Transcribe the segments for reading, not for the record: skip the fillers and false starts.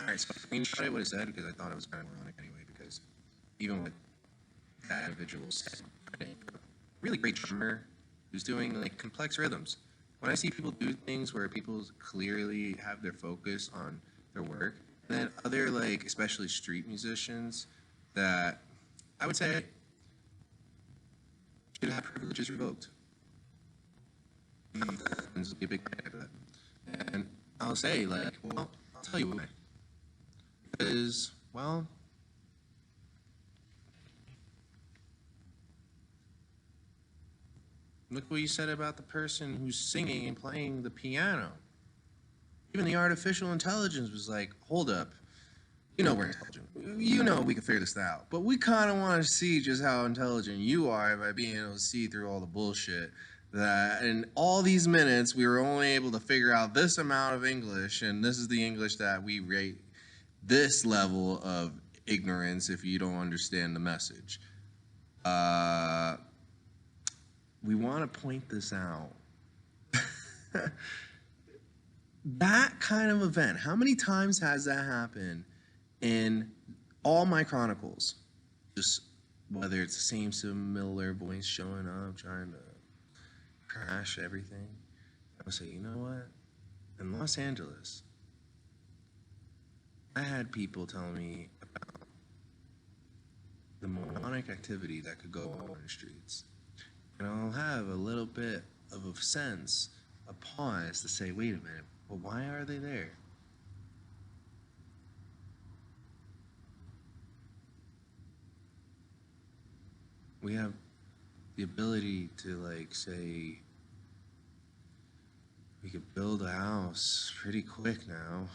Alright, so I screenshot what it said because I thought it was kind of ironic anyway, because even with that individual said, really great drummer who's doing like complex rhythms. When I see people do things where people clearly have their focus on their work, and then other like especially street musicians that I would say should have privileges revoked. There's a big fan of that. And I'll say like, well, I'll tell you why. Because, well, look what you said about the person who's singing and playing the piano. Even the artificial intelligence was like, hold up. You know we're intelligent. You know we can figure this out. But we kind of want to see just how intelligent you are by being able to see through all the bullshit. That in all these minutes, we were only able to figure out this amount of English, and this is the English that we rate this level of ignorance if you don't understand the message. We want to point this out. That kind of event, how many times has that happened in all my chronicles? Just whether it's the same similar voice showing up, trying to crash everything. I would say, you know what? In Los Angeles, I had people tell me about the moronic activity that could go on in the streets. And I'll have a little bit of a sense, a pause to say, wait a minute, well, why are they there? We have the ability to, like, say, we could build a house pretty quick now.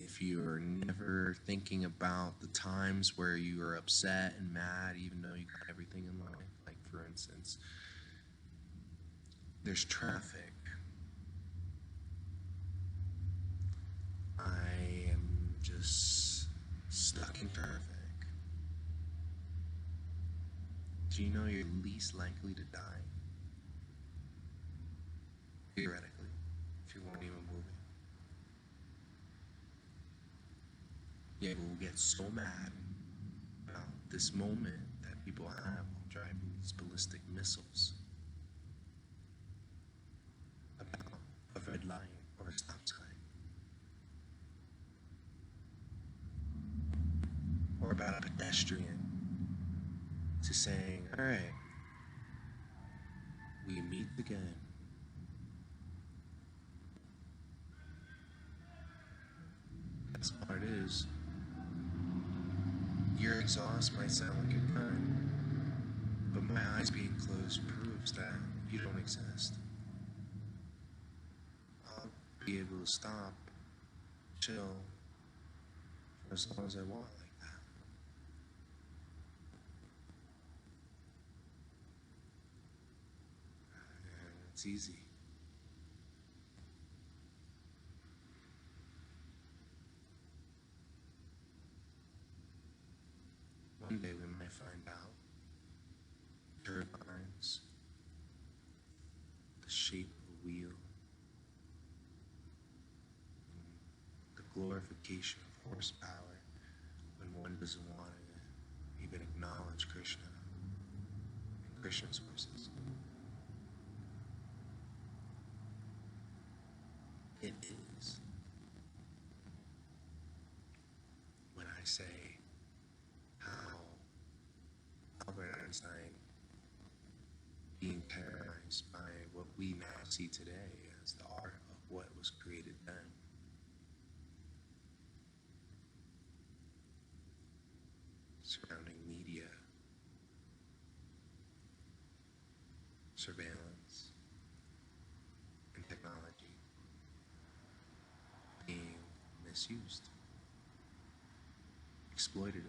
If you're never thinking about the times where you are upset and mad, even though you got everything in life, like for instance, there's traffic. I am just stuck in traffic. Do you know you're least likely to die? Theoretically, if you weren't even moving. Yeah, we'll get so mad about this moment that people have while driving these ballistic missiles. About a red line or a stop sign. Or about a pedestrian to saying, all right, we meet again. Best part is, your exhaust might sound like you're done, but my eyes being closed proves that you don't exist. I'll be able to stop, chill, for as long as I want like that. And it's easy. One day we might find out turbines, the shape of a wheel, the glorification of horsepower when one doesn't want to even acknowledge Krishna and Krishna's horses. It is when I say how Albert Einstein being paralyzed by what we now see today as the art of what was created then. Surrounding media, surveillance, and technology being misused, exploitative,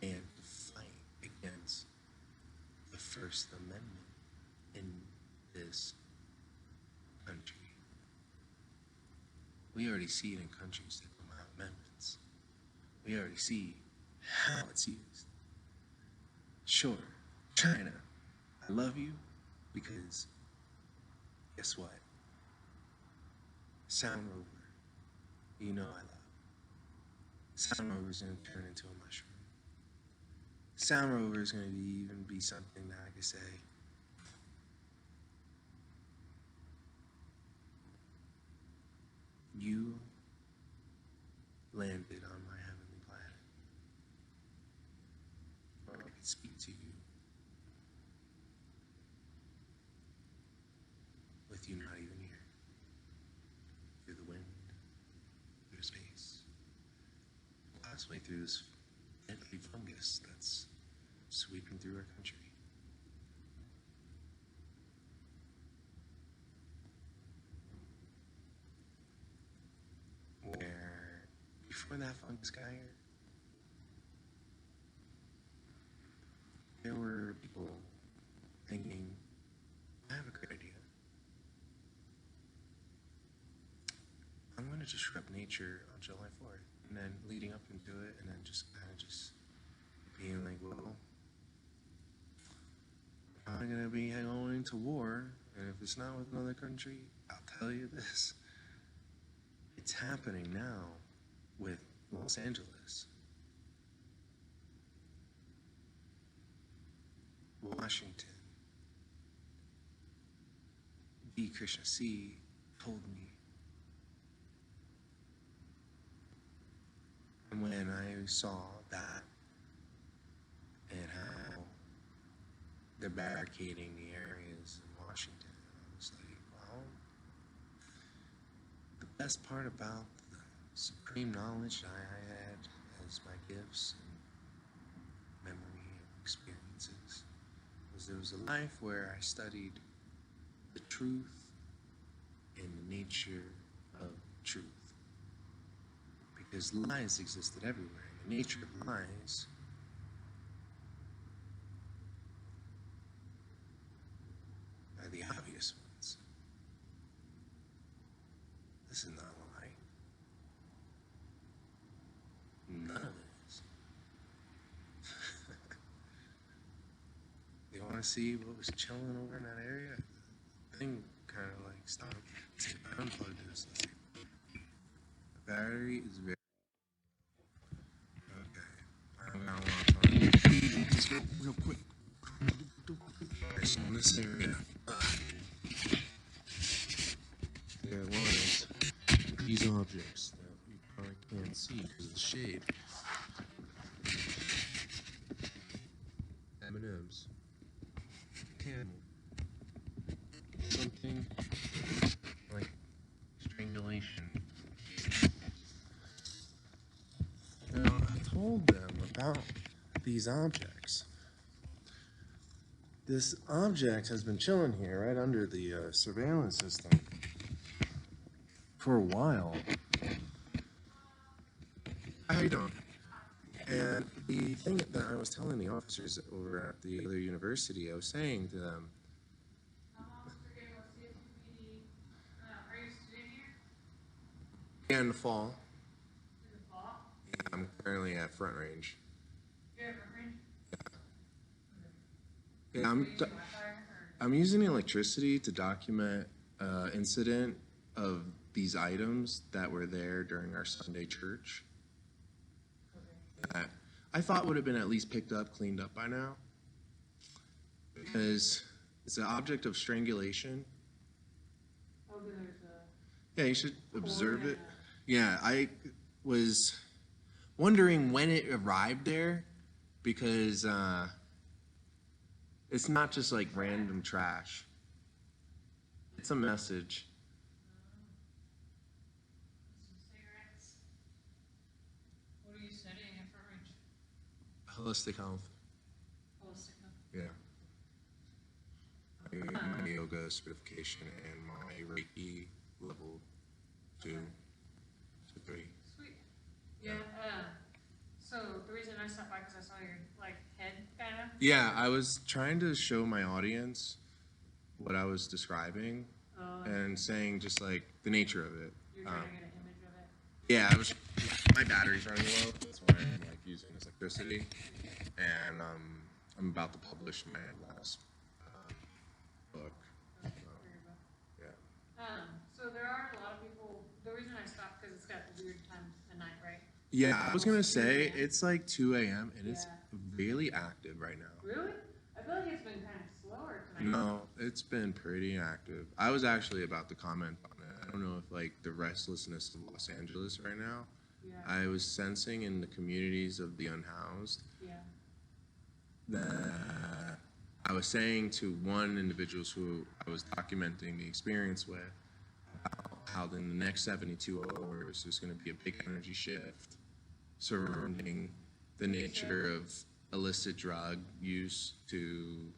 and to fight against the First Amendment in this country. We already see it in countries that don't have amendments. We already see how it's used. Sure, China, I love you because guess what? Sound Rover, you know I love. Sound Rover is going to turn into a mushroom. Sound Rover is going to even be something that I could say, you landed on my heavenly planet. Or I could speak to you with you not even here. Through the wind, through space, possibly through this deadly fungus that's sweeping through our country. Where before that fungus got here, there were people thinking, I have a great idea. I'm going to disrupt nature on July 4th. And then leading up into it, and then just kind of just being like, well, I'm going to be going to war, and if it's not with another country, I'll tell you this. It's happening now with Los Angeles, Washington. B. Krishna C. told me. And when I saw that and how they're barricading the areas in Washington, I was like, well, the best part about the supreme knowledge I had as my gifts and memory and experiences was there was a life where I studied the truth and the nature of truth. Because lies existed everywhere, and the nature of lies are the obvious ones. This is not a lie. None of it is. You want to see what was chilling over in that area? The thing kind of like stopped. I unplugged this. The battery is very. Okay. I don't want to. Let's go real quick. So in this area, there was these objects that you probably can't see because of the shade. M&M's. Camel. Something like strangulation. Now, I told them about these objects. This object has been chilling here right under the surveillance system for a while. How you doing? And the thing that I was telling the officers over at the other university, I was saying to them, yeah, in the fall. Yeah, I'm currently at Front Range. Yeah, I'm using electricity to document incident of these items that were there during our Sunday church. That I thought would have been at least picked up, cleaned up by now. Because it's an object of strangulation. Yeah, you should observe it. Yeah, I was wondering when it arrived there because it's not just like random trash. It's a message. What are you studying at Front Range? Holistic health. Holistic health. Yeah. My yoga certification and my Reiki level 2 to 3. Sweet. Yeah. So the reason I stopped by because I saw your like head kind of. Yeah, I was trying to show my audience what I was describing and saying just like the nature of it. You're trying to get an image of it. Yeah, I was. My battery's running low. That's why I'm like using this electricity, and I'm about to publish my last book. for your book. Yeah. So there are a lot of people, the reason I stopped, because it's got weird times of night, right? Yeah, I was gonna Almost 2 say a.m. it's like 2 a.m. and it's Yeah. really active right now. Really? I feel like it's been kind of slower tonight. No, it's been pretty active. I was actually about to comment on it. I don't know if like the restlessness of Los Angeles right now. Yeah. I was sensing in the communities of the unhoused Yeah. that I was saying to one individuals who I was documenting the experience with about how in the next 72 hours there's going to be a big energy shift surrounding the nature of illicit drug use to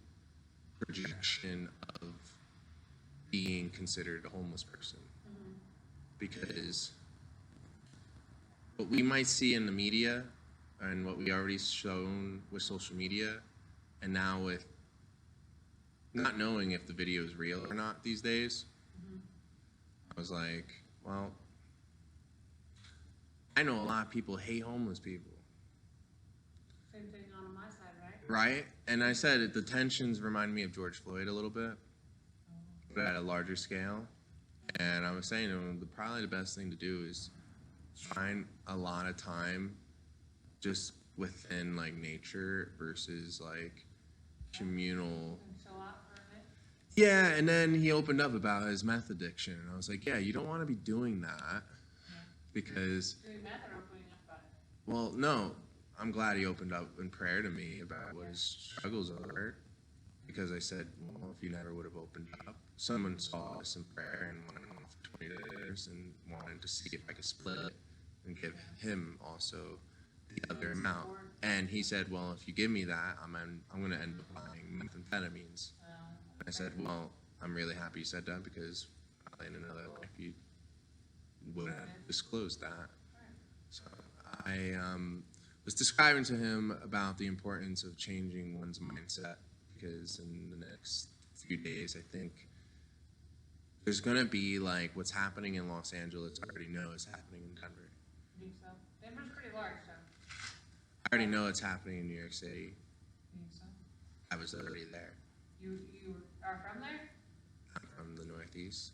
projection of being considered a homeless person. Because what we might see in the media and what we already shown with social media, and now with not knowing if the video is real or not these days, I was like, well, I know a lot of people hate homeless people. Same thing on my side, right? Right? And I said the tensions remind me of George Floyd a little bit, but at a larger scale. And I was saying to him, probably the best thing to do is find a lot of time just within like nature versus like communal. And chill out for a bit. Yeah, and then he opened up about his meth addiction, and I was like, yeah, you don't want to be doing that because, Doing meth or opening up about it? well, no, I'm glad he opened up in prayer to me about what his struggles are, because I said, well, if you never would have opened up, someone saw us in prayer and wanted him for 20 years and wanted to see if I could split it and give him also the other amount. And he said, well, if you give me that, I'm going to end up buying methamphetamines. I said, well, I'm really happy you said that because probably in another life you wouldn't have disclosed that. So I was describing to him about the importance of changing one's mindset, because in the next few days, I think there's going to be like what's happening in Los Angeles, I already know is happening in Denver. I think so. Denver's pretty large, so. I already know it's happening in New York City. Think so? I was already there. You are from there? I'm from the Northeast.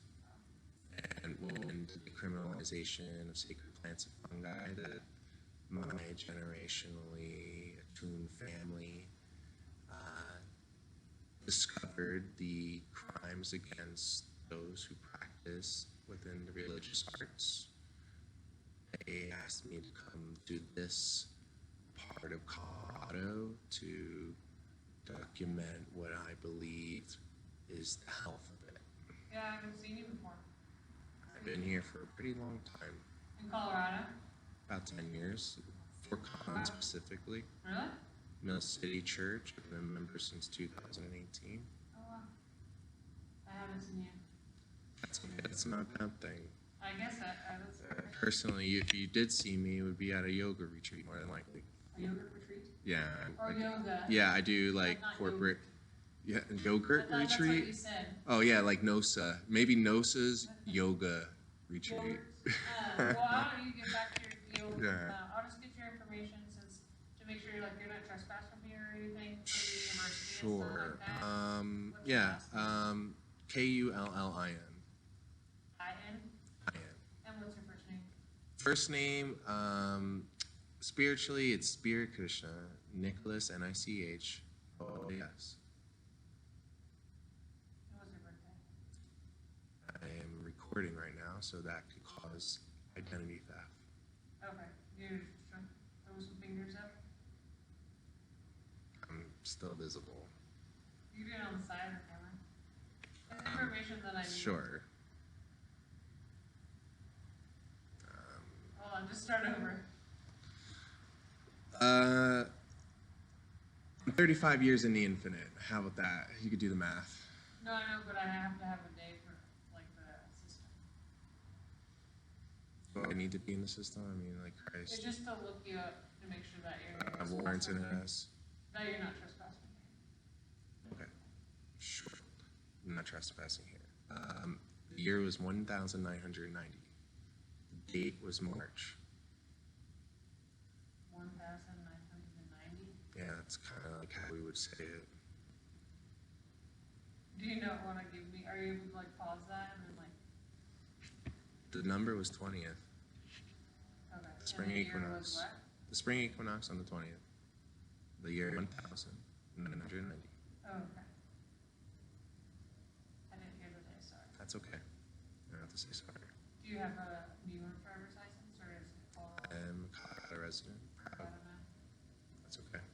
And when the criminalization of sacred plants and fungi that my generationally attuned family discovered the crimes against those who practice within the religious arts, they asked me to come to this part of Colorado to document what I believe is the health of it. Yeah, I haven't seen you before. I've been here for a pretty long time, In Colorado? about 10 years, for Kullin specifically. Really? Mill City Church, I've been a member since 2018. Oh, wow. I haven't seen you. That's okay, that's not a bad thing. I guess that's Personally, if you did see me, it would be at a yoga retreat more than likely. a yogurt retreat? Yeah. Or yoga? Yeah, I do like Not corporate. Yeah, yogurt I thought that's what retreat. you said. Oh yeah, like NOSA. Maybe NOSA's yoga retreat. Well, I don't know, you get back to your field. Yeah. I'll just get your information since, to make sure like you're not trespassing here or anything for the university and stuff Sure. like that. What's your Yeah. last name? Kullin. I-N? I am. And what's your first name? First name, spiritually, it's Spirit Krishna, Nicholas, N-I-C-H. Oh, yes. When was your birthday? I am recording right now, so that could cause identity theft. Okay. You throw some fingers up? I'm still visible. You can do it on the side of the camera. That's information that I need. Sure. Hold on, just start over. I'm 35 years in the infinite. How about that? You could do the math. No, I know, but I have to have a day for like the system. Do I need to be in the system? I mean, like It's Christ. just to look you up to make sure that you're Warrington has. that you're not trespassing. Okay. Sure. I'm not trespassing here. The year was 1990. The date was March. 1,990. Yeah, that's kind of like how we would say it. Do you not want to give me, are you able to like pause that and then like, The number was 20th. okay. The spring And the year equinox. was what? The spring equinox on the 20th. The year 1990. Oh, okay. I didn't hear the day, sorry. That's okay. I don't have to say sorry. Do you have a New York driver's license or is it all? I'm a Colorado resident. I Proud. don't know. That's okay.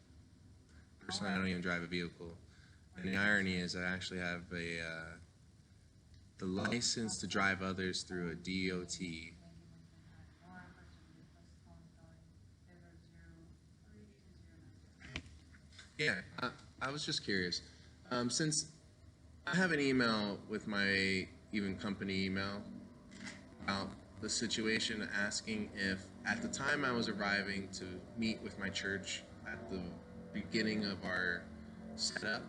Personally, I don't even drive a vehicle. And the irony is I actually have the license to drive others through a DOT. Yeah, I was just curious. Since I have an email with my even company email about the situation, asking if at the time I was arriving to meet with my church at the beginning of our setup,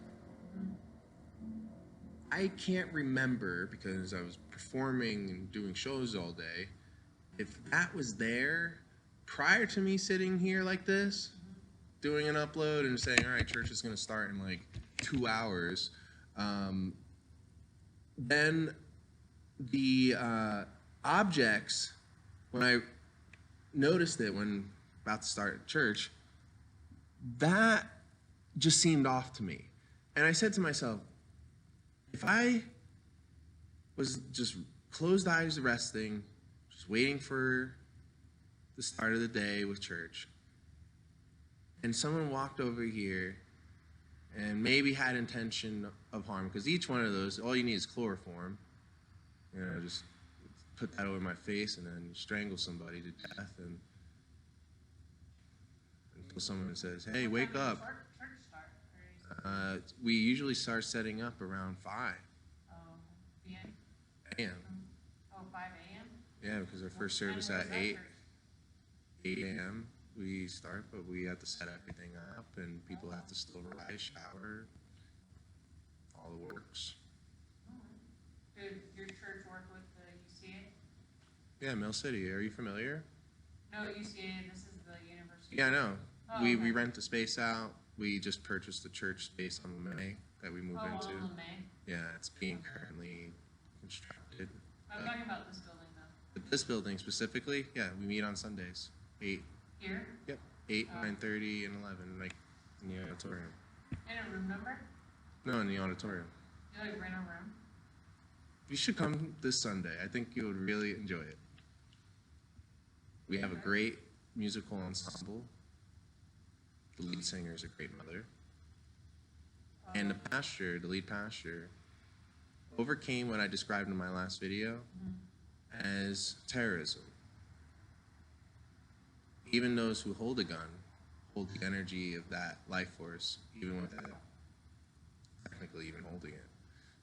I can't remember because I was performing and doing shows all day. If that was there prior to me sitting here like this, doing an upload and saying, all right, church is going to start in like 2 hours, then the objects, when I noticed it when about to start church, that just seemed off to me. And I said to myself, if I was just closed eyes resting, just waiting for the start of the day with church, and someone walked over here and maybe had intention of harm, because each one of those, all you need is chloroform, you know, just put that over my face and then strangle somebody to death, and until someone says, hey, wake up. We usually start setting up around 5 PM? a.m. Oh, 5 a.m.? Yeah, because our first service at 8 a.m. we start, but we have to set everything up, and people have to still rise, shower, all the works. Did your church work with the UCA? Yeah, Mill City. Are you familiar? No, UCA, this is the university. Yeah, I know. Oh, We okay. rent the space out. We just purchased the church space on May that we moved into. On May. Yeah, it's being currently constructed. I'm talking about this building though. But this building specifically, yeah, we meet on Sundays. 8. Here? Yep. 8, Oh. 9:30, and 11, like in the auditorium. And a room number? No, in the auditorium. You like rent a room? You should come this Sunday. I think you would really enjoy it. We have a great musical ensemble. The lead singer is a great mother. And the pastor, the lead pastor, overcame what I described in my last video as terrorism. Even those who hold a gun hold the energy of that life force, even without technically even holding it.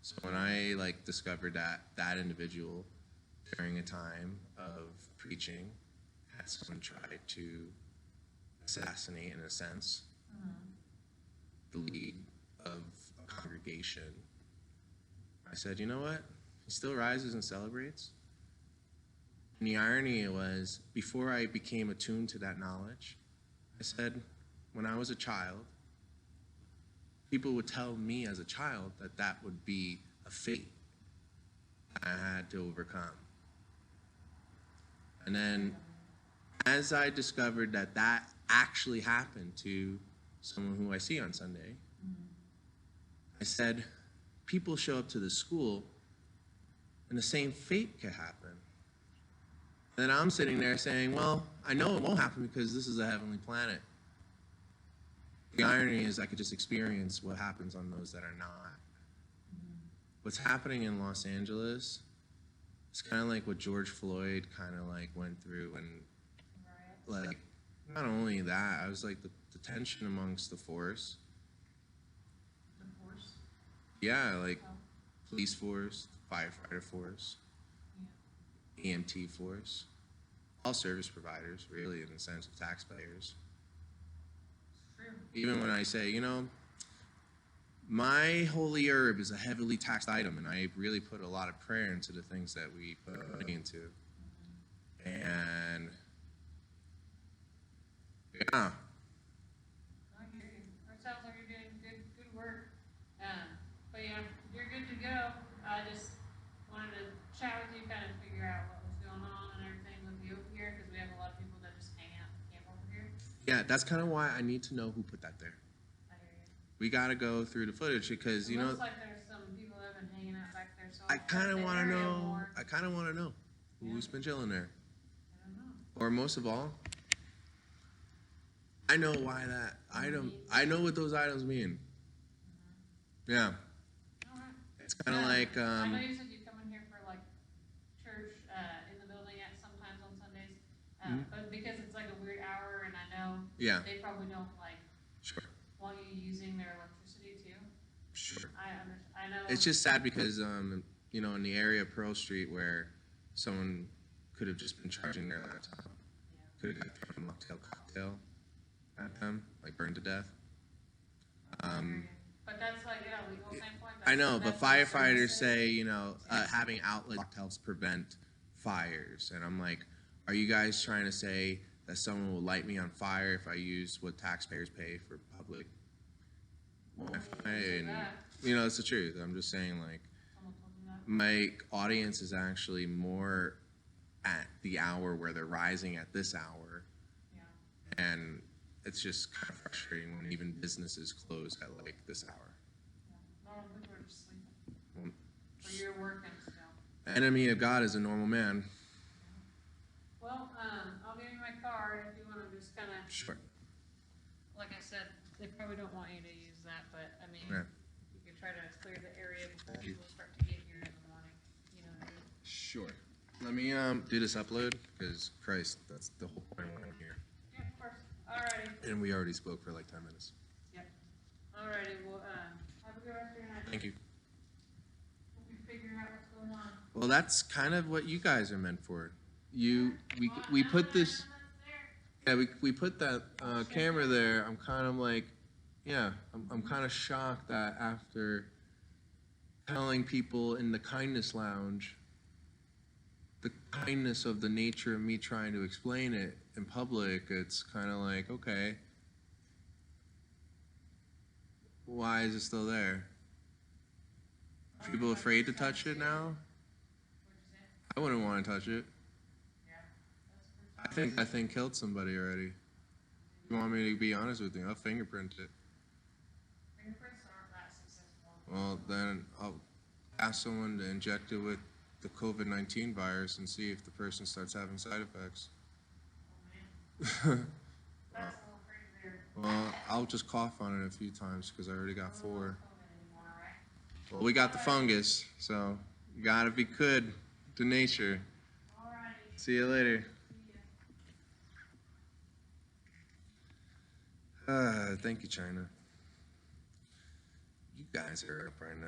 So when I discovered that individual during a time of preaching had someone try to assassinate, in a sense, the lead of a congregation, I said, you know what? He still rises and celebrates. And the irony was, before I became attuned to that knowledge, I said, when I was a child, people would tell me as a child that that would be a fate I had to overcome. And then as I discovered that that actually happened to someone who I see on Sunday, I said, people show up to the school and the same fate could happen. And then I'm sitting there saying, well, I know it won't happen because this is a heavenly planet. The irony is I could just experience what happens on those that are not. What's happening in Los Angeles is kind of like what George Floyd kind of went through, and not only that, I was the tension amongst the force. The force? Yeah, police force, firefighter force, EMT force, all service providers, really, in the sense of taxpayers. True. Even when I say, my holy herb is a heavily taxed item, and I really put a lot of prayer into the things that we put money into. And yeah. I hear you. That sounds like you're doing good work. But yeah, you're good to Yeah, that's kind of why I need to know who put that there. I hear you. We got to go through the footage because, It looks like there's some people that have been hanging out back there, so. I kind of the want to area know. more- I kind of want to know who's been chilling there, I don't know. or most of all, I know why that item. I know what those items mean. Yeah, All right. it's kind of like. I know you said you come in here for like church, in the building at sometimes on Sundays, but because it's like a weird hour and I know Yeah. they probably don't like Sure. want you using their electricity too. Sure. I know. It's just sad because you know, in the area of Pearl Street where someone could have just been charging their laptop, could have thrown a mocktail cocktail at them, like burned to death. But that's like, legal standpoint. I know, but that's what firefighters services- say, you know, having outlet helps prevent fires. And I'm like, are you guys trying to say that someone will light me on fire if I use what taxpayers pay for public Wi-Fi? And, you know, it's the truth. I'm just saying, like, Someone told you that? my audience is actually more at the hour where they're rising at this hour. Yeah. And it's just kind of frustrating when even businesses close at like this hour. Normal people are just sleeping. Well, But you're working still. enemy of God is a normal man. Well, I'll give you my card if you want to just kind of, Sure. like I said, they probably don't want you to use that, but I mean, Yeah. you can try to clear the area before people start to get here in the morning. You know what I mean? Sure. Let me do this upload because Christ, that's the whole point of here. Yeah, of course. Alrighty. And we already spoke for like 10 minutes. Yep. Alrighty. Well, have a good rest of your night. Thank you. Hope you figure out what's going on. Well, that's kind of what you guys are meant for. We put this. Yeah, we put that camera there. I'm kind of like, yeah, I'm kind of shocked that after telling people in the kindness lounge the kindness of the nature of me trying to explain it in public, it's kind of like, okay, why is it still there? Are people afraid to touch it now? I wouldn't want to touch it. I think that thing killed somebody already. If you want me to be honest with you, I'll fingerprint it. Fingerprints aren't that successful. Well, then I'll ask someone to inject it with the COVID-19 virus and see if the person starts having side effects. Oh, man. That's a little crazy. Well, I'll just cough on it a few times because I already got 4. Anymore, right? Well, we got the fungus, so you gotta be good to nature. Alrighty. See you later. See ya. Thank you, China. You guys are up right now.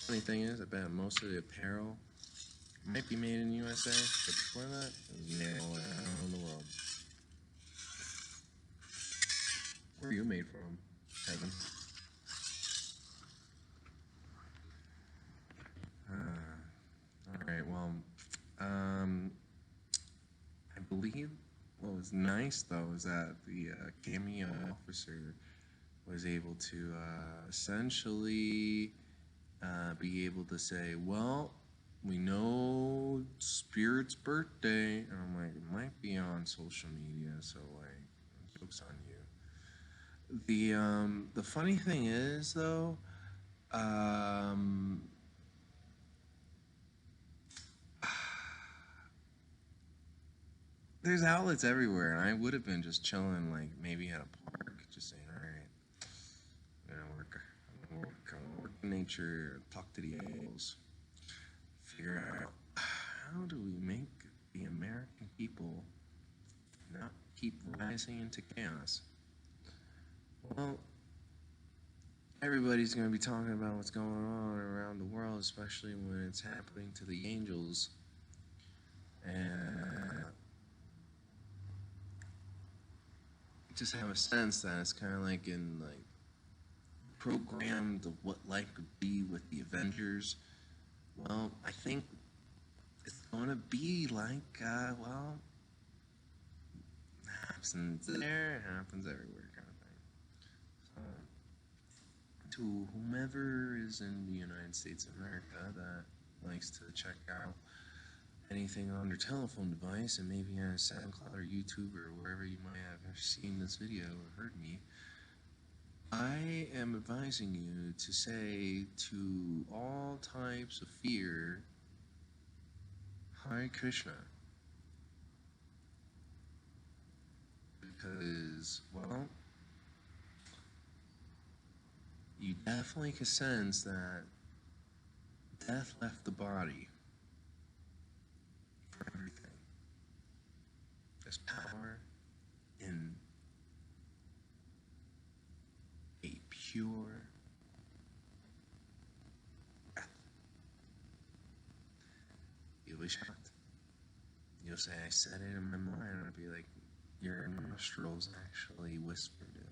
Funny thing is, I bet most of the apparel might be made in the USA, but before that, it was made all around the world. Where are you made from, Kevin? All right, well, I believe what was nice, though, is that the cameo officer was able to essentially be able to say, well, we know Spirit's birthday, and I'm like, it might be on social media, so like, joke's on you. The funny thing is, though, there's outlets everywhere, and I would have been just chilling, like maybe at a park, just saying, all right, I'm gonna work in nature, talk to the animals, figure out how do we make the American people not keep rising into chaos. Well, everybody's going to be talking about what's going on around the world, especially when it's happening to the angels. And I just have a sense that it's kind of like in like programmed of what life could be with the Avengers. Well, I think it's going to be like, well, happens there, it happens everywhere kind of thing. So, to whomever is in the United States of America that likes to check out anything on your telephone device, and maybe on SoundCloud or YouTube or wherever you might have seen this video or heard me, I am advising you to say to all types of fear, Hare Krishna. Because, well, you definitely can sense that death left the body for everything. There's power in a pure breath. You'll be shocked. You'll say, I said it in my mind. I'll be like, your nostrils actually whispered it.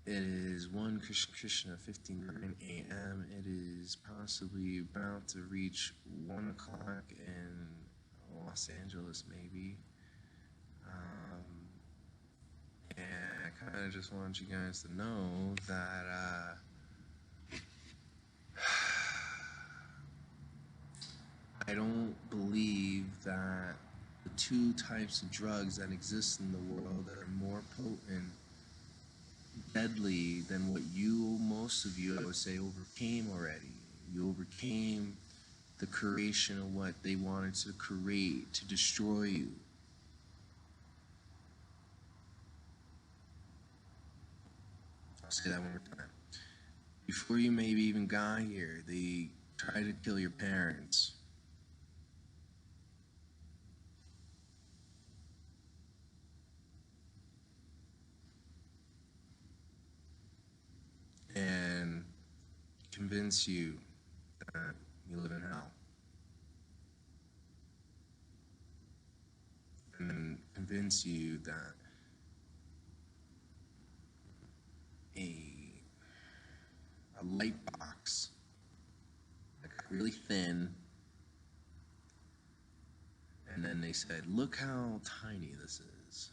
It is 1 Krishna 59 a.m. It is possibly about to reach 1 o'clock in Los Angeles, maybe. And I kind of just want you guys to know that I don't believe that the 2 types of drugs that exist in the world that are more potent, deadly than what most of you, I would say, overcame already. You overcame the creation of what they wanted to create to destroy you. I'll say that one more time. Before you maybe even got here, they tried to kill your parents. And convince you that you live in hell. And convince you that a light box, like really thin, and then they said, look how tiny this is.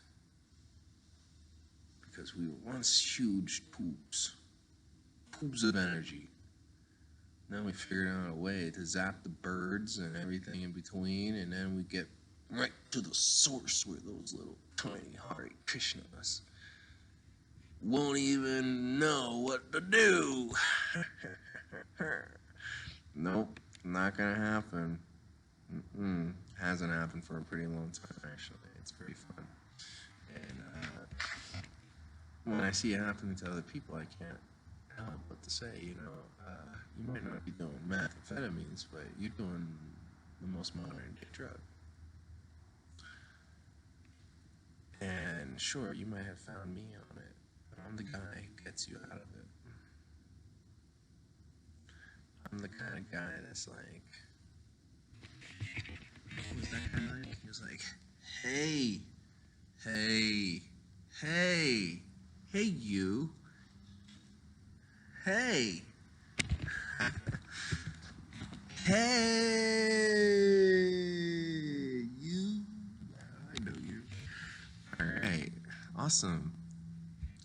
Because we were once huge poops of energy. Now we figured out a way to zap the birds and everything in between, and then we get right to the source where those little tiny Hare Krishnas won't even know what to do. Nope, not gonna happen. Hasn't happened for a pretty long time, actually. It's pretty fun. And when I see it happening to other people, I can't help but to say, you might not be doing methamphetamines, but you're doing the most modern day drug. And sure, you might have found me on it, but I'm the guy who gets you out of it. I'm the kind of guy that's like, what was that guy like? He was like, hey, you. Hey. Hey, you. I know you. All right. Awesome.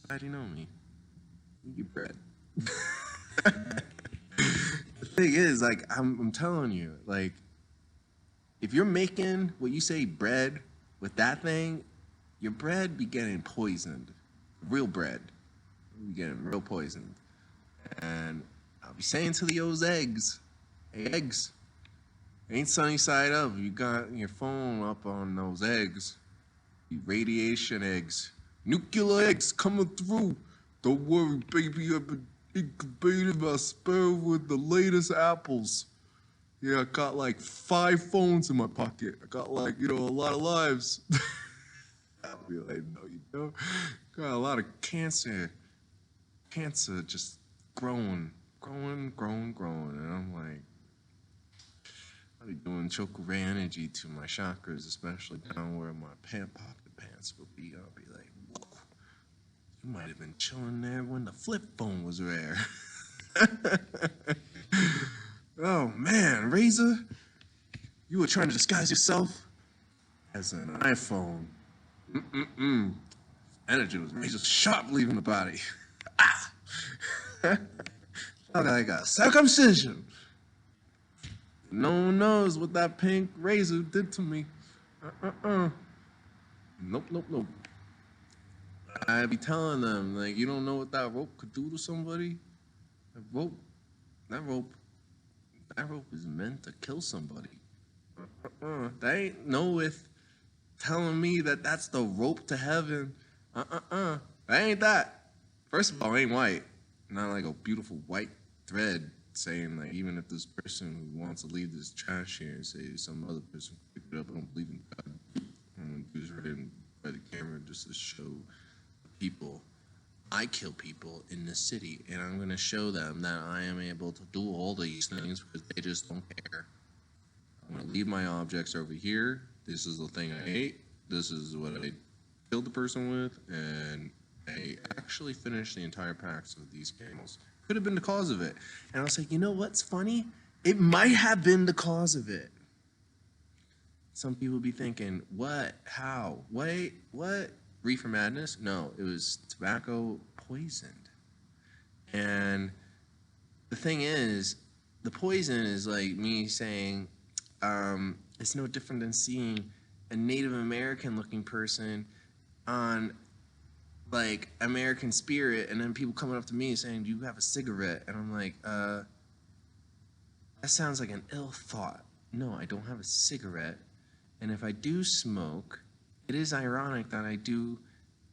Glad you know me. You bread. The thing is, like, I'm telling you, like, if you're making what you say bread with that thing, your bread be getting poisoned. Real bread. Be getting real poisoned. And I'll be saying to the old eggs, hey, eggs, ain't sunny side up. You got your phone up on those eggs. You radiation eggs. Nuclear eggs coming through. Don't worry, baby, I've been incubating my sperm with the latest apples. Yeah, I got like 5 phones in my pocket. I got like, a lot of lives. I'll be like, no, you don't. Got a lot of cancer. Cancer just growing. And I'm like, I'll be doing chokeray energy to my chakras, especially down where my pocket pants will be. I'll be like, whoa, you might have been chilling there when the flip phone was rare. Oh man, Razor, you were trying to disguise yourself as an iPhone. Energy was razor sharp leaving the body. Ah! I got circumcision. No one knows what that pink razor did to me. Nope, nope, nope. I be telling them, like, you don't know what that rope could do to somebody? That rope, that rope, that rope is meant to kill somebody. That ain't no with telling me that that's the rope to heaven. That ain't that. First of all, it ain't white. Not like a beautiful white thread saying, like, even if this person who wants to leave this trash here and say some other person pick it up, I don't believe in God. I'm going to do this right by the camera just to show the people. I kill people in this city, and I'm going to show them that I am able to do all these things because they just don't care. I'm going to leave my objects over here. This is the thing I ate. This is what I killed the person with, and I actually finished the entire packs of these camels. Could have been the cause of it. And I was like, you know what's funny? It might have been the cause of it. Some people be thinking, what? How? Wait, what? Reefer madness? No, it was tobacco poisoned. And the thing is, the poison is like me saying, it's no different than seeing a Native American looking person on like American Spirit, and then people coming up to me saying, do you have a cigarette? And I'm like, that sounds like an ill thought. No, I don't have a cigarette. And if I do smoke, it is ironic that I do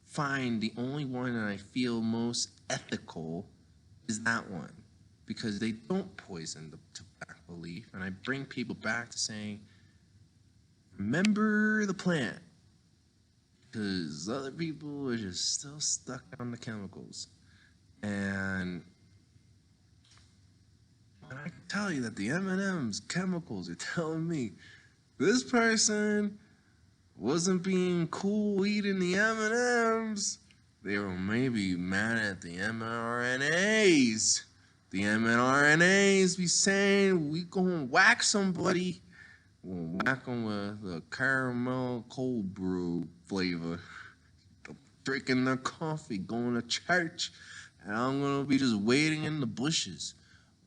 find the only one that I feel most ethical is that one, because they don't poison the tobacco leaf. And I bring people back to saying, remember the plant. Because other people are just still stuck on the chemicals. And I can tell you that the M&M's chemicals are telling me this person wasn't being cool eating the M&M's. They were maybe mad at the mRNAs. The mRNAs be saying, we gonna whack somebody. We'll whack them with a caramel cold brew flavor. Drinking their coffee, going to church. And I'm going to be just waiting in the bushes.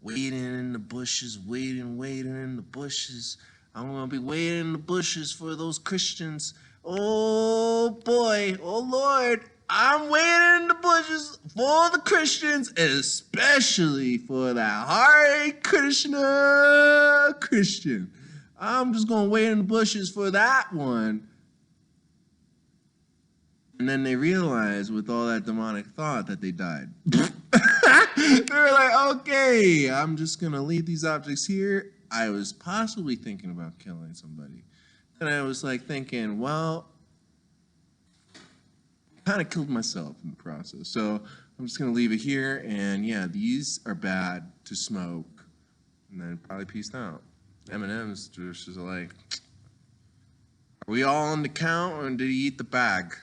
Waiting in the bushes, waiting in the bushes. I'm going to be waiting in the bushes for those Christians. Oh boy, oh Lord. I'm waiting in the bushes for the Christians, especially for that Hare Krishna Christian. I'm just going to wait in the bushes for that one. And then they realized with all that demonic thought that they died. They were like, okay, I'm just going to leave these objects here. I was possibly thinking about killing somebody. And I was like thinking, well, I kind of killed myself in the process. So I'm just going to leave it here. And yeah, these are bad to smoke. And then probably peaced out. M&M's just like, are we all on the count or did he eat the bag?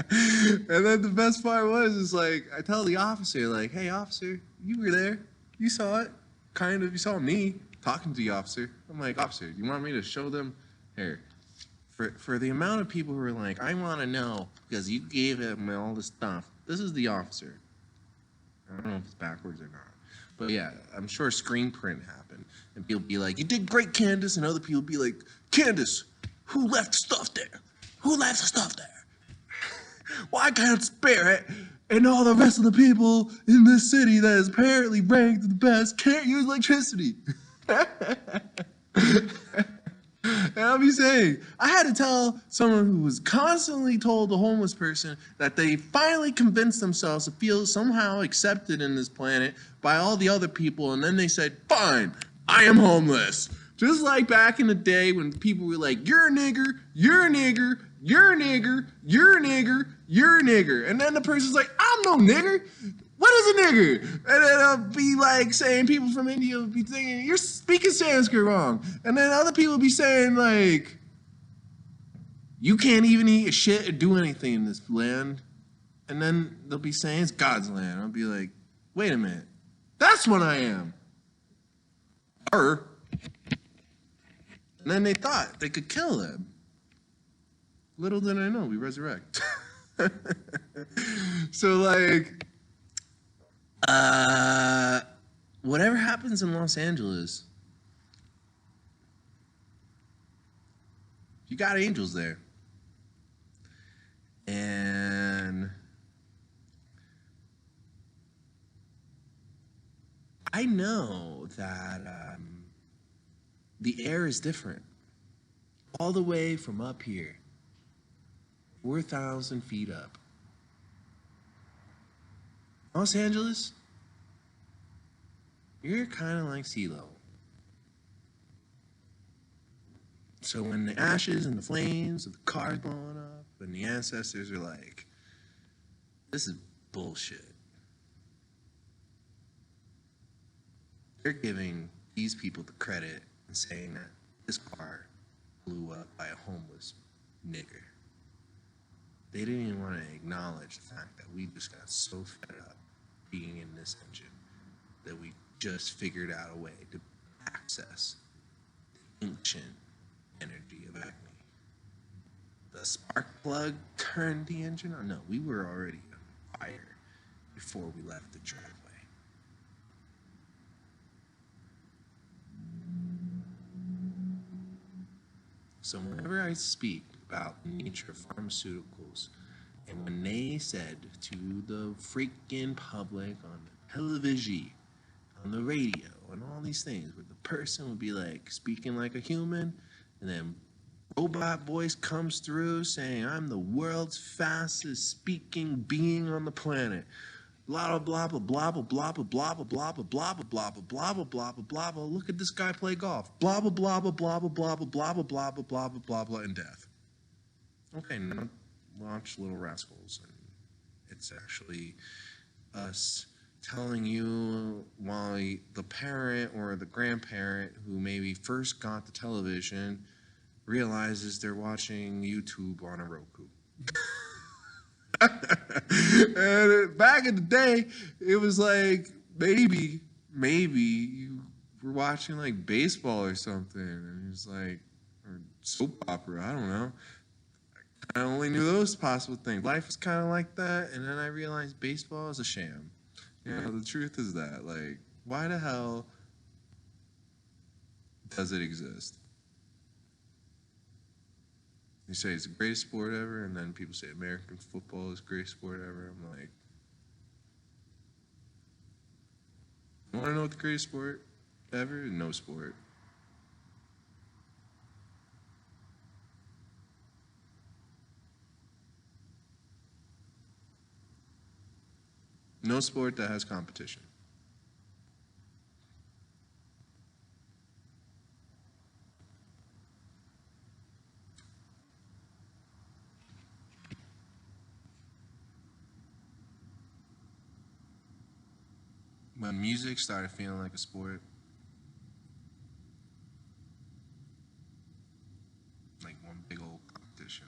And then the best part is like, I tell the officer, like, hey officer, you were there. You saw it. Kind of, you saw me talking to the officer. I'm like, officer, you want me to show them? Here, for the amount of people who are like, I want to know because you gave him all this stuff. This is the officer. I don't know if it's backwards or not. But yeah, I'm sure screen print happened. And people be like, you did great, Candace. And other people be like, Candace, who left the stuff there? Who left the stuff there? Why can't Spirit and all the rest of the people in this city that is apparently ranked the best can't use electricity? And I'll be saying, I had to tell someone who was constantly told a homeless person that they finally convinced themselves to feel somehow accepted in this planet by all the other people, and then they said, fine, I am homeless. Just like back in the day when people were like, you're a nigger, you're a nigger, you're a nigger, you're a nigger, you're a nigger. And then the person's like, I'm no nigger. What is a nigger? And then I'll be like saying, people from India will be thinking, you're speaking Sanskrit wrong. And then other people will be saying like, you can't even eat shit or do anything in this land. And then they'll be saying, it's God's land. I'll be like, wait a minute. That's what I am. And then they thought they could kill them. Little did I know, we resurrect. So like, Uh, whatever happens in Los Angeles, you got angels there. And I know that the air is different. All the way from up here, 4,000 feet up. Los Angeles, you're kind of like sea level. So when the ashes and the flames of the cars blowing up, and the ancestors are like, this is bullshit. They're giving these people the credit and saying that this car blew up by a homeless nigger. They didn't even want to acknowledge the fact that we just got so fed up being in this engine that we just figured out a way to access the ancient energy of acne. The spark plug turned the engine on. No, we were already on fire before we left the driveway. So whenever I speak about the nature of pharmaceuticals, and when they said to the freaking public on the television, on the radio, and all these things, where the person would be like speaking like a human, and then robot voice comes through saying, I'm the world's fastest speaking being on the planet. Blah blah blah blah blah blah blah blah blah blah blah blah blah blah blah blah blah blah blah. Look at this guy play golf. Blah blah blah blah blah blah blah blah blah blah blah blah blah blah blah and death. Okay, now watch Little Rascals, and it's actually us telling you why the parent or the grandparent who maybe first got the television realizes they're watching YouTube on a Roku. And back in the day, it was like maybe you were watching like baseball or something, and it's like, or soap opera. I don't know. I only knew those possible things. Life is kind of like that, and then I realized baseball is a sham. You know, the truth is that, like, why the hell does it exist? You say it's the greatest sport ever, and then people say American football is the greatest sport ever. I'm like, you want to know what the greatest sport ever? No sport. No sport that has competition. When music started feeling like a sport, like one big old competition,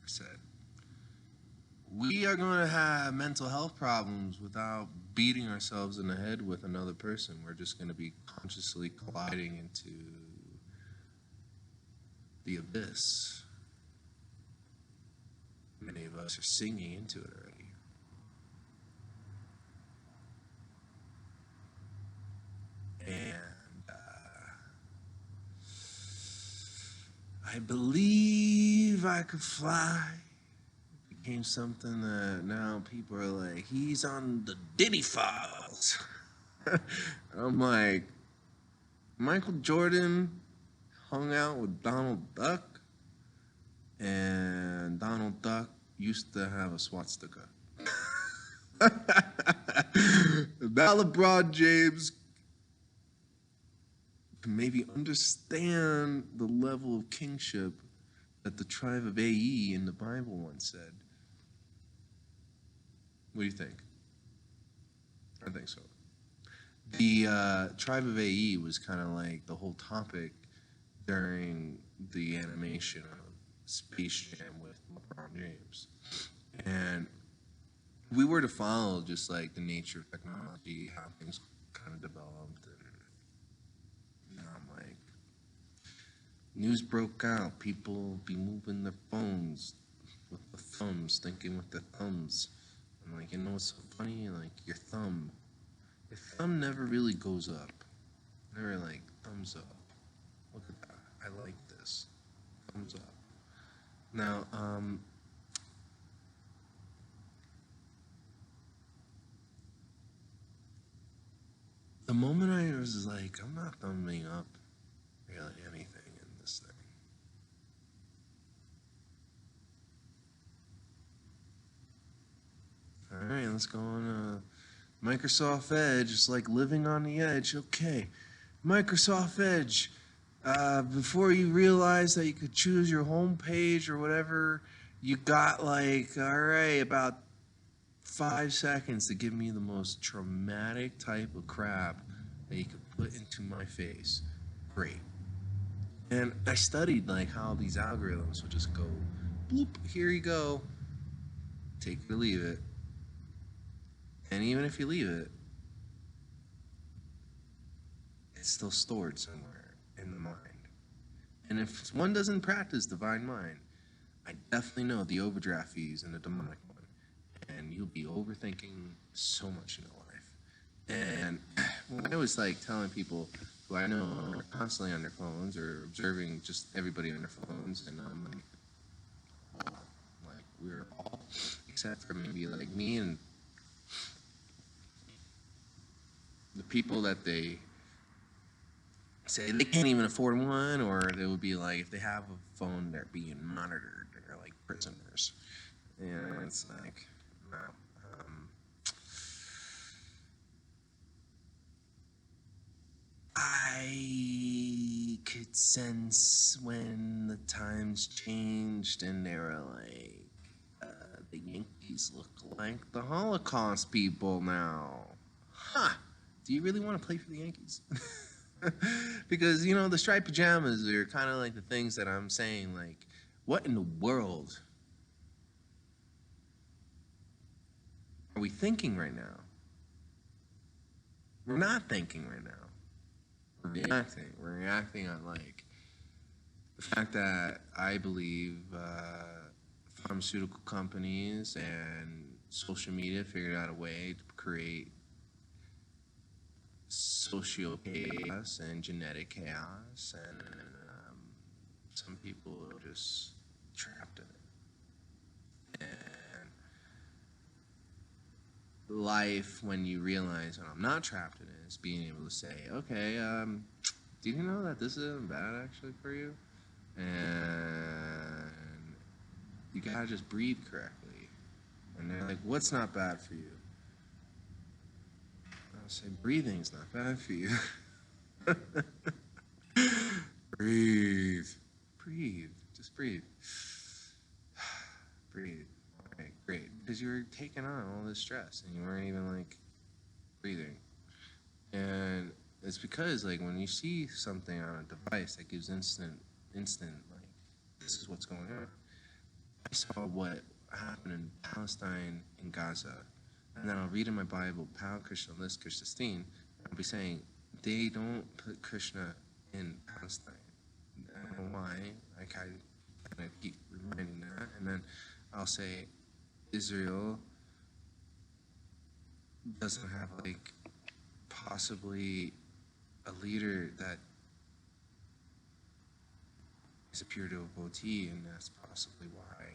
I said, we are going to have mental health problems without beating ourselves in the head with another person. We're just going to be consciously colliding into the abyss. Many of us are singing into it already. And I believe I could fly. It became something that now people are like, he's on the Diddy Files. I'm like, Michael Jordan hung out with Donald Duck, and Donald Duck used to have a swastika. Now LeBron James can maybe understand the level of kingship that the tribe of AE in the Bible once said. What do you think? I think so. The tribe of AE was kind of like the whole topic during the animation of Space Jam with LeBron James. And we were to follow just like the nature of technology, how things kind of developed. And I'm like, news broke out, people be moving their phones with the thumbs, thinking with the thumbs. I'm like, you know what's so funny? Like, your thumb never really goes up. Never like thumbs up. Look at that. I like this. Thumbs up. Now, the moment I was like, I'm not thumbing up really anything in this thing. All right, let's go on Microsoft Edge. It's like living on the edge. Okay, Microsoft Edge. Before you realize that you could choose your home page or whatever, you got like, all right, about 5 seconds to give me the most traumatic type of crap that you could put into my face. Great. And I studied like how these algorithms would just go, bloop, here you go. Take it or leave it. And even if you leave it, it's still stored somewhere in the mind. And if one doesn't practice divine mind, I definitely know the overdraft fees and the demonic one. And you'll be overthinking so much in your life. And when I was like telling people who I know are constantly on their phones or observing just everybody on their phones, and I'm like we're all, except for maybe like me and the people that they say they can't even afford one, or they would be like, if they have a phone, they're being monitored. They're like prisoners. And it's like, no. I could sense when the times changed and they were like, the Yankees look like the Holocaust people now. Huh. Do you really want to play for the Yankees? Because, you know, the striped pajamas are kind of like the things that I'm saying, like, what in the world are we thinking right now? We're not thinking right now. We're reacting. We're reacting on, like, the fact that I believe pharmaceutical companies and social media figured out a way to create social chaos and genetic chaos, and some people are just trapped in it. And life, when you realize that I'm not trapped in it, is being able to say, okay, do you know that this isn't bad actually for you? And you gotta just breathe correctly. And they're like, what's not bad for you? I'll say, breathing's not bad for you. Breathe. Breathe. Just breathe. Breathe. Okay, great. Because you were taking on all this stress and you weren't even like breathing. And it's because like when you see something on a device that gives instant like, this is what's going on. I saw what happened in Palestine and Gaza. And then I'll read in my Bible, Pal Krishna Lis Krishna Steen. I'll be saying, they don't put Krishna in Palestine. I don't know why. I kind of keep reminding that. And then I'll say, Israel doesn't have, like, possibly a leader that is a pure devotee, and that's possibly why.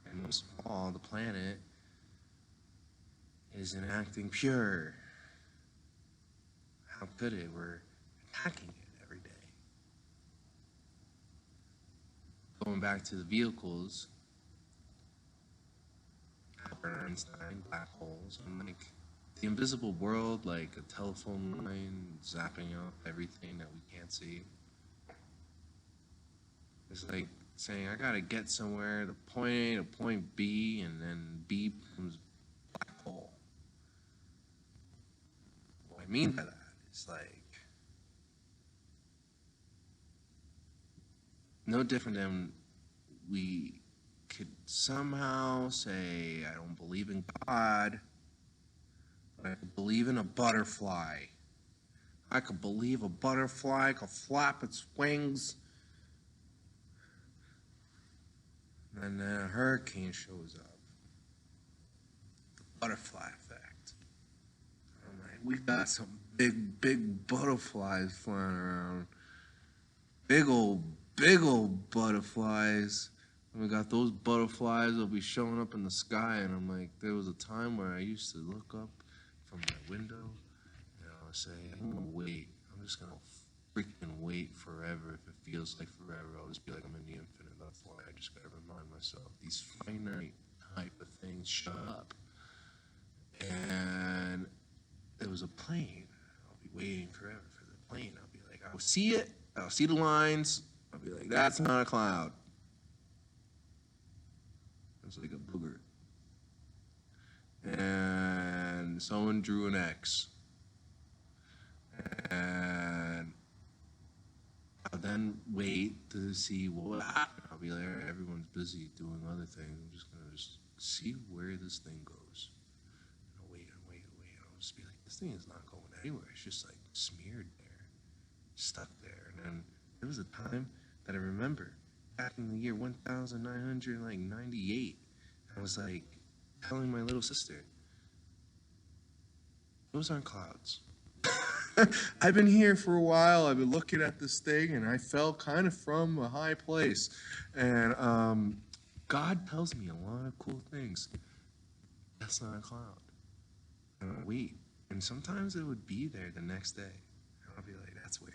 And most of all, the planet isn't acting pure. How could it? We're attacking it every day. Going back to the vehicles, Albert Einstein, black holes, and like the invisible world, like a telephone line zapping up everything that we can't see. It's like saying, I gotta get somewhere to point A to point B, and then B becomes black hole. What I mean by that is like no different than we could somehow say, I don't believe in God, but I could believe in a butterfly. I could believe a butterfly could flap its wings And then a hurricane shows up. The butterfly effect. I'm like, we got some big butterflies flying around. Big old butterflies. And we got those butterflies that'll be showing up in the sky. And I'm like, there was a time where I used to look up from my window and I would say, I'm gonna wait. I'm just gonna freaking wait forever. If it feels like forever, I'll just be like, I'm in the infinite. That's why I just gotta remind myself these finite type of things show up. And there was a plane. I'll be waiting forever for the plane. I'll be like, I'll see it. I'll see the lines. I'll be like, that's not a cloud. It's like a booger. And someone drew an X. And I'll then wait to see what will happen. I'll be like, everyone's busy doing other things. I'm just going to just see where this thing goes. And I'll wait. I'll just be like, this thing is not going anywhere. It's just like smeared there, stuck there. And then there was a time that I remember back in the year 1998. I was like telling my little sister, those aren't clouds. I've been here for a while. I've been looking at this thing, and I fell kind of from a high place. And God tells me a lot of cool things. That's not a cloud. And I wait. And sometimes it would be there the next day. And I'll be like, that's weird.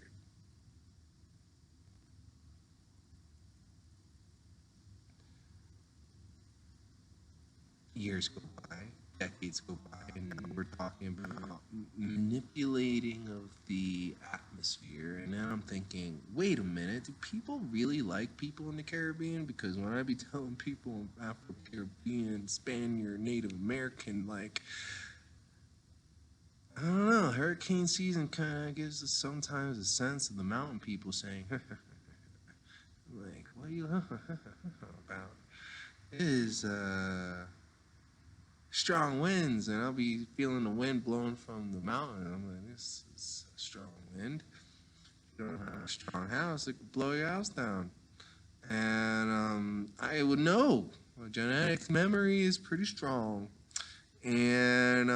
Years go by, decades go by, and we're talking about manipulating of the atmosphere. And then I'm thinking, wait a minute, do people really like people in the Caribbean? Because when I be telling people in Afro-Caribbean, Spaniard, Native American, like, I don't know, hurricane season kind of gives us sometimes a sense of the mountain people saying, like, what are you about? It is, strong winds, and I'll be feeling the wind blowing from the mountain. I'm like, this is a strong wind. If you don't have a strong house, it could blow your house down. And I would know. My genetic memory is pretty strong. And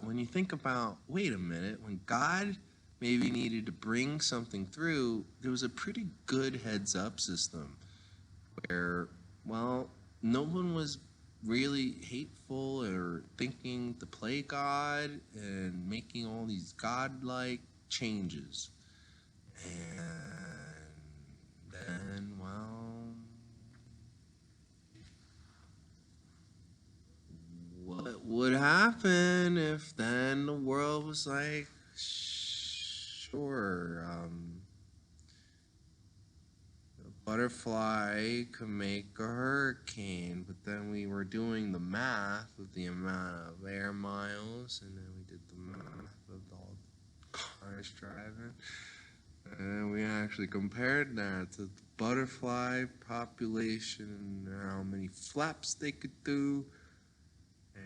when you think about, wait a minute, when God maybe needed to bring something through, there was a pretty good heads-up system where, well, no one was really hateful or thinking to play God and making all these godlike changes. And then, well, what would happen if then the world was like, sure, butterfly could make a hurricane, but then we were doing the math of the amount of air miles, and then we did the math of all the cars driving, and we actually compared that to the butterfly population and how many flaps they could do.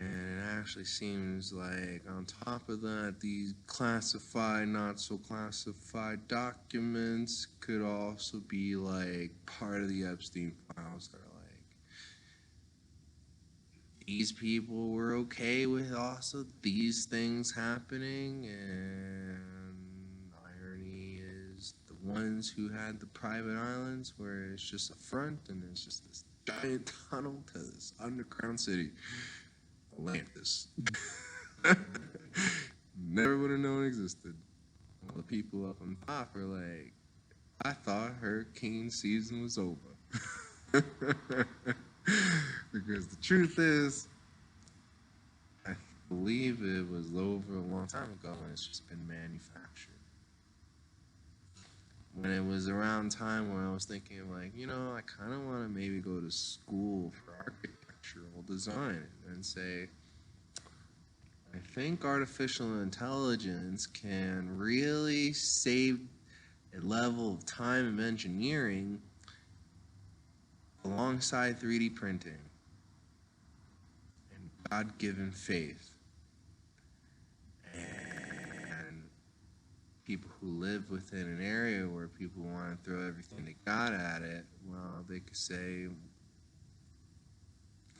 And it actually seems like on top of that, these classified, not so classified documents could also be like part of the Epstein files that are like, these people were okay with also these things happening, and irony is the ones who had the private islands where it's just a front and it's just this giant tunnel to this underground city. Atlantis. Never would have known existed. All the people up on top are like, I thought hurricane season was over. Because the truth is, I believe it was over a long time ago and it's just been manufactured. When it was around time when I was thinking like, you know, I kind of want to maybe go to school for architectural design and say, I think artificial intelligence can really save a level of time of engineering alongside 3D printing and God-given faith. And people who live within an area where people want to throw everything they got at it, well, they could say,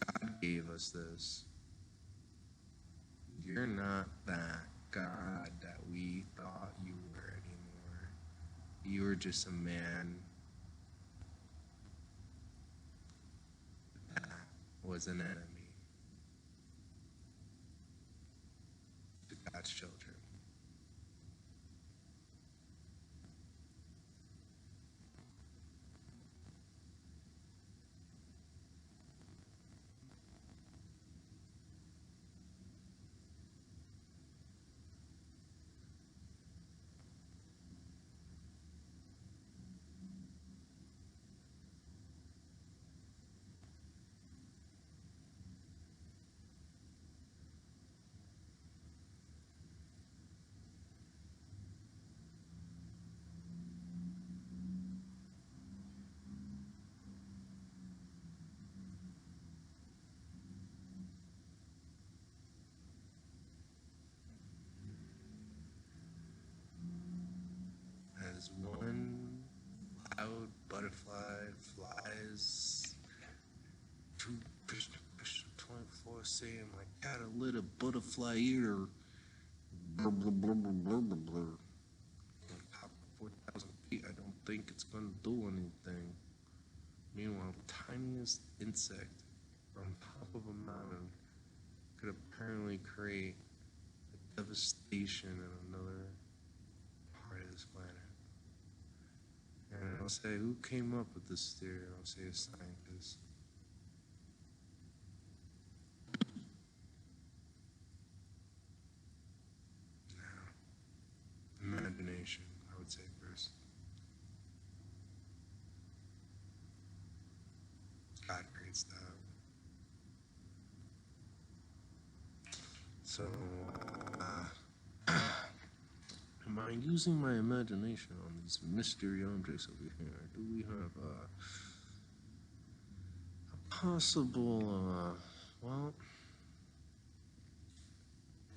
God gave us this. You're not that God that we thought you were anymore. You were just a man that was an enemy to God's children. As one loud butterfly flies to Krishna, Krishna 24 saying, I got a little butterfly ear. Blur, blur, blur, blur, blur, blur, blur. On top of 4,000 feet, I don't think it's going to do anything. Meanwhile, the tiniest insect on top of a mountain could apparently create a devastation in another part of this planet. And I'll say, who came up with this theory? I'll say a scientist. Now, imagination, I would say first. God creates that. So, am I using my imagination on these mystery objects over here? Do we have a possible, well,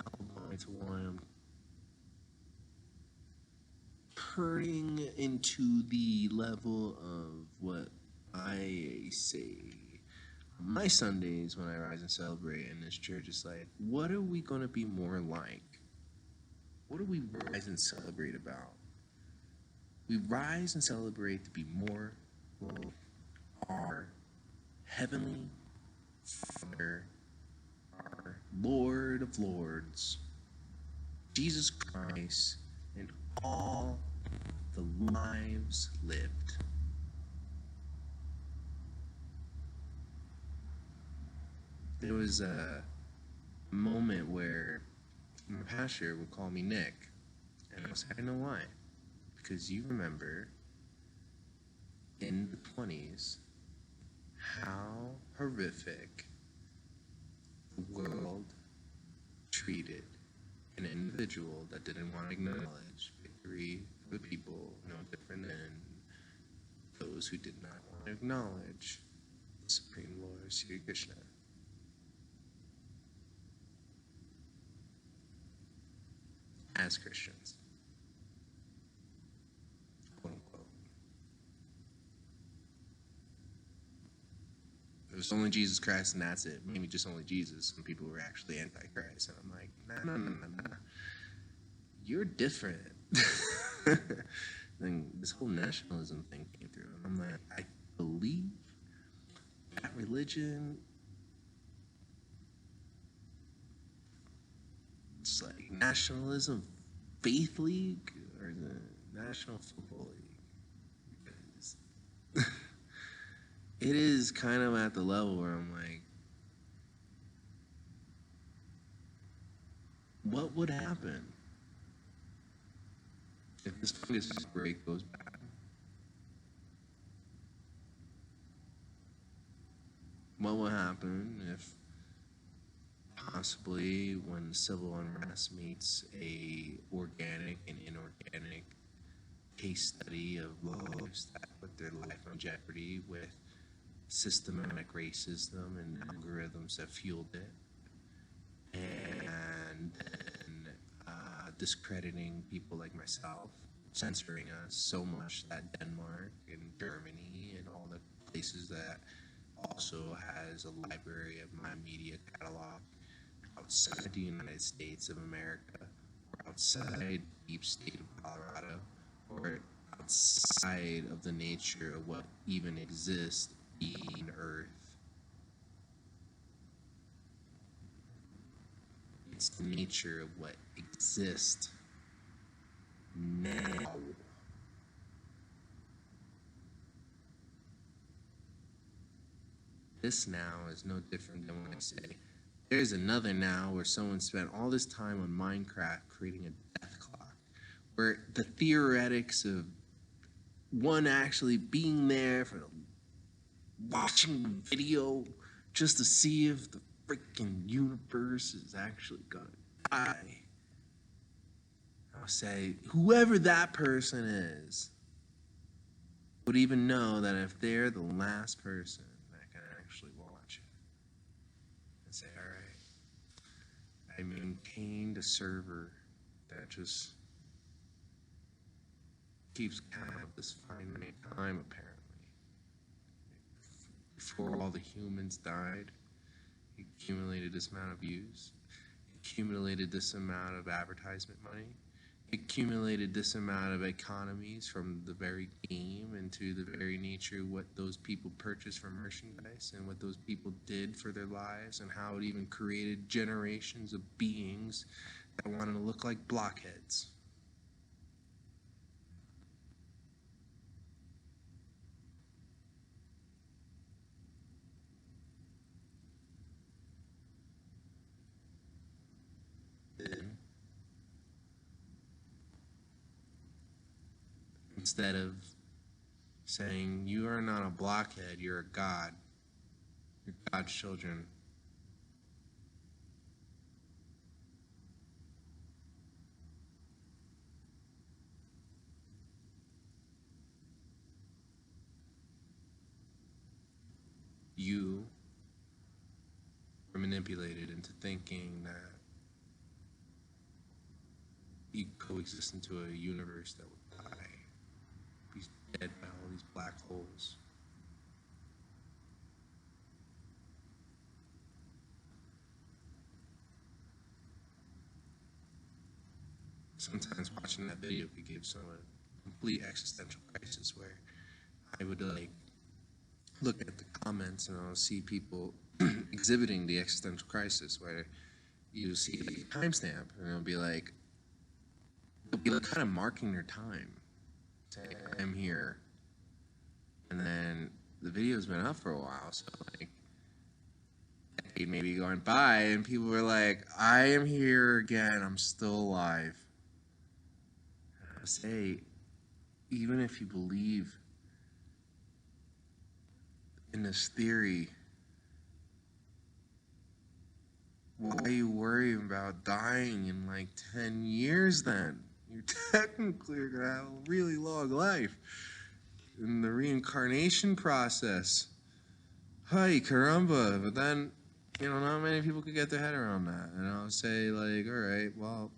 alibi to why I'm turning into the level of what I say my Sundays when I rise and celebrate in this church? Is like, what are we going to be more like? What do we rise and celebrate about? We rise and celebrate to be more like our Heavenly Father, our Lord of Lords, Jesus Christ, and all the lives lived. There was a moment where my pastor would call me Nick, and I was like, I know why. Because you remember in the 20s how horrific the world treated an individual that didn't want to acknowledge victory for the people, no different than those who did not want to acknowledge the Supreme Lord, Sri Krishna. As Christians, quote unquote. It was only Jesus Christ and that's it. Maybe just only Jesus. Some people were actually anti-Christ. And I'm like, nah. You're different. Then this whole nationalism thing came through. And I'm like, I believe that religion, it's like Nationalism Faith League or the National Football League. Because it is kind of at the level where I'm like, what would happen if this fungus break goes bad? What will happen if possibly when civil unrest meets a organic and inorganic case study of lives that put their life on jeopardy with systematic racism and algorithms that fueled it, and then discrediting people like myself, censoring us so much that Denmark and Germany and all the places that also has a library of my media catalog outside the United States of America, or outside the deep state of Colorado, or outside of the nature of what even exists being Earth. It's the nature of what exists now. This now is no different than when I say, there's another now where someone spent all this time on Minecraft creating a death clock, where the theoretics of one actually being there for watching the video just to see if the freaking universe is actually gonna die. I'll say, whoever that person is would even know that if they're the last person that can actually watch it and say, all right, I maintained a server that just keeps count of this finite time, apparently. Before all the humans died, it accumulated this amount of views, it accumulated this amount of advertisement money, it accumulated this amount of economies from the very game into the very nature of what those people purchased for merchandise and what those people did for their lives, and how it even created generations of beings that wanted to look like blockheads. Instead of saying, you are not a blockhead, you're a god, you're God's children, you were manipulated into thinking that you coexist into a universe that would die, be dead by all these black holes. Sometimes watching that video could give someone a complete existential crisis, where I would look at the comments and I'll see people exhibiting the existential crisis, where you see a timestamp and it'll be like kind of marking their time, saying, I'm here. And then the video's been up for a while, so like a decade maybe going by, and people were like, I am here again, I'm still alive. And I say, even if you believe in this theory, why are you worrying about dying in like 10 years then? You technically are going to have a really long life. In the reincarnation process, hi, caramba. But then, not many people could get their head around that. And I'll say, like, all right, well,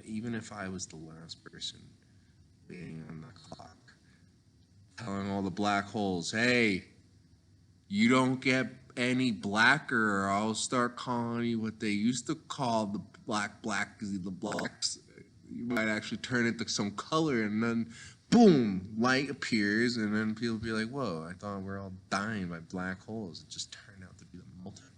even if I was the last person waiting on the clock, telling all the black holes, hey, you don't get any blacker, or I'll start calling you what they used to call the black, because the blacks, you might actually turn into some color, and then boom, light appears, and then people be like, whoa, I thought we're all dying by black holes. It just turned out to be the multiverse.